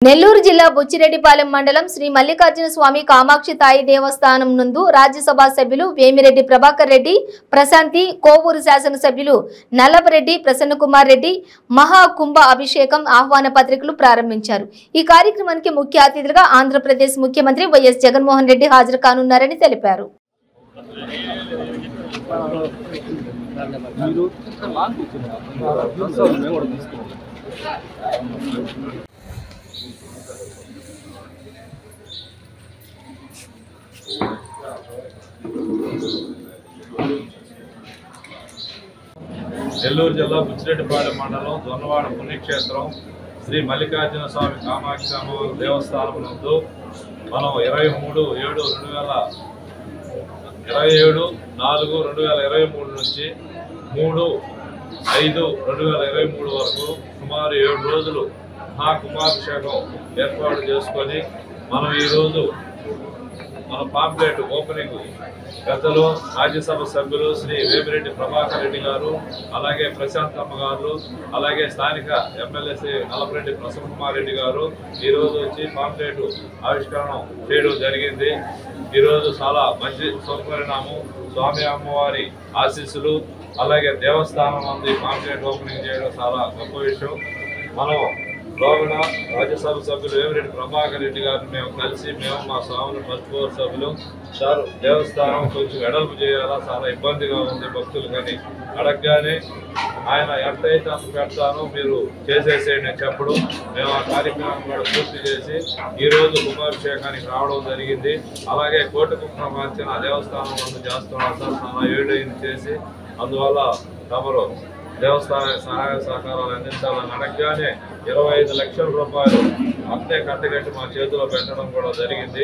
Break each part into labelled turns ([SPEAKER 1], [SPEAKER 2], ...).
[SPEAKER 1] నెల్లూరు జిల్లా బుచ్చిరెడ్డిపాలెం మండలం శ్రీ మల్లికార్జున స్వామి కామాక్షి తాయి దేవస్థానం నందు రాజ్యసభ సభ్యులు వేమిరెడ్డి ప్రభాకర్ రెడ్డి, ప్రశాంతి, కోవూరు శాసనసభ్యులు నల్లపరెడ్డి ప్రసన్నకుమార్ రెడ్డి మహా కుంభ అభిషేకం ఆహ్వాన పత్రికలు ప్రారంభించారు. ఈ కార్యక్రమానికి ముఖ్య అతిథులుగా ఆంధ్రప్రదేశ్ ముఖ్యమంత్రి వైఎస్ జగన్మోహన్ రెడ్డి హాజరు కానున్నారని తెలిపారు.
[SPEAKER 2] నెల్లూరు జిల్లా బుచ్చిరెడ్డిపాలెం మండలం దొన్నవాడ పుణ్యక్షేత్రం శ్రీ మల్లికార్జున స్వామి కామాక్షి అమ్మవారి దేవస్థానం నందు మనం 23/4/2023 నుంచి 3/5/2023 వరకు సుమారు 7 రోజులు మహాకుంభాభిషేకం ఏర్పాటు చేసుకొని మనం ఈరోజు మన పాంప్లెట్ ఓపెనింగ్ పెద్దలు రాజ్యసభ సభ్యులు శ్రీ వేమిరెడ్డి ప్రభాకర్ రెడ్డి గారు, అలాగే ప్రశాంతమ్మ గారు, అలాగే స్థానిక ఎమ్మెల్యే శ్రీ నల్లపరెడ్డి ప్రసన్నకుమార్ రెడ్డి గారు ఈరోజు వచ్చి పాంప్లెట్ ఆవిష్కరణ చేయడం జరిగింది. ఈరోజు చాలా మంచి శుభపరిణామం. స్వామి అమ్మవారి ఆశీస్సులు, అలాగే దేవస్థానం అంది పాంప్లెట్ ఓపెనింగ్ చేయడం చాలా గొప్ప విషయం. మనం లోగడ రాజ్యసభ సభ్యులు వేమిరెడ్డి ప్రభాకర్ రెడ్డి గారిని మేము కలిసి మా స్వాములు ఫస్ట్ ఫ్లోర్ సభ్యులు సార్ దేవస్థానం కొంచెం వెడల్పు చేయాలా, చాలా ఇబ్బందిగా ఉంది భక్తులు కానీ అడగగానే ఆయన ఎంతైతే అంత పెడతానో మీరు చేసేసేయండి అని చెప్పడం, మేము ఆ కార్యక్రమం కూడా పూర్తి చేసి ఈరోజు కుంభాభిషేకానికి రావడం జరిగింది. అలాగే కోటి కుంభార్చన దేవస్థానం వద్ద చేస్తున్నాం సార్, చాలా ఏడైంది చేసి, అందువల్ల తమరు దేవస్థానానికి సహాయ సహకారాలు అందించాలని అడగగానే 25 లక్షల రూపాయలు అట్టే కట్టగట్టి మా చేతిలో పెట్టడం కూడా జరిగింది.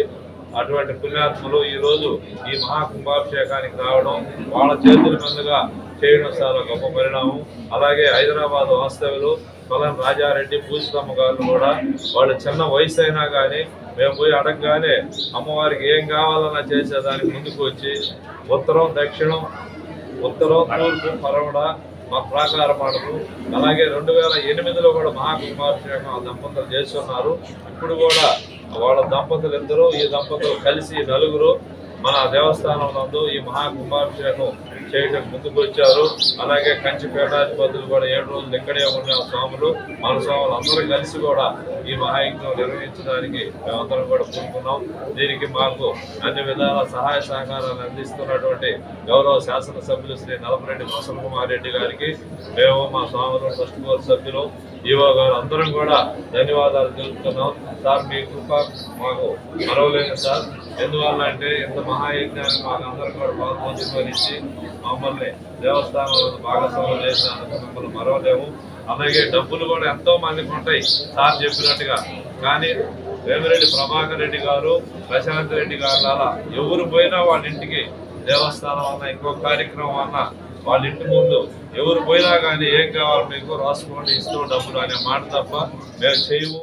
[SPEAKER 2] అటువంటి పుణ్యాత్ములు ఈరోజు ఈ మహాకుంభాభిషేకానికి రావడం, వాళ్ళ చేతుల మీదుగా చేయడం చాలా గొప్ప పరిణామం. అలాగే హైదరాబాద్ వాస్తవ్యులు కొలం రాజారెడ్డి, పూజితమ్మ గారు కూడా వాళ్ళు చిన్న వయసు అయినా కానీ మేము పోయి అడగగానే అమ్మవారికి ఏం కావాలన్నా చేసేదానికి ముందుకు వచ్చి ఉత్తరం, దక్షిణం, ఉత్తరం, తూర్పు, పరవడ మా ప్రాకార మాటలు, అలాగే 2008లో కూడా మహాకుంభాభిషేకం ఆ దంపతులు చేస్తున్నారు. ఇప్పుడు కూడా వాళ్ళ దంపతులు ఇద్దరు, ఈ దంపతులు కలిసి నలుగురు మన దేవస్థానం నందు ఈ మహాకుంభాభిషేకం చేయడం ముందుకు వచ్చారు. అలాగే కంచి పీఠాధిపతులు కూడా 7 రోజులు ఇక్కడే ఉన్న స్వాములు, మన స్వాములు అందరూ కలిసి కూడా ఈ మహాయజ్ఞం నిర్వహించడానికి మేమందరం కూడా కోరుకున్నాం. దీనికి మాకు అన్ని విధాల సహాయ సహకారాలు అందిస్తున్నటువంటి గౌరవ శాసనసభ్యులు శ్రీ నల్లపరెడ్డి ప్రసన్నకుమార్ రెడ్డి గారికి మేము, మా స్వాములు ఫస్ట్ ఫ్లోర్ సభ్యులు, ఈవో గారు అందరం కూడా ధన్యవాదాలు తెలుపుతున్నాం. సార్ మీ కృప మాకు మరవలేదు సార్. ఎందువల్ల అంటే ఇంత మహాయజ్ఞాన్ని మాకు అందరం కూడా పాల్పంచుకొనిచ్చి మమ్మల్ని దేవస్థానంలో భాగస్వామ్యం చేసినందుకు మిమ్మల్ని మరవలేము. అలాగే డబ్బులు కూడా ఎంతో మందికి ఉంటాయి సార్ చెప్పినట్టుగా, కానీ వేమిరెడ్డి ప్రభాకర్ రెడ్డి గారు, ప్రశాంత్ రెడ్డి గారు అలా ఎవరు పోయినా వాళ్ళ ఇంటికి దేవస్థానం అన్న ఇంకో కార్యక్రమం అన్న వాళ్ళ ఇంటి ముందు ఎవరు పోయినా కానీ ఏం కావాలి మీకు రాసుకోండి, ఇస్తూ డబ్బులు అనే మాట తప్ప మేము చేయము.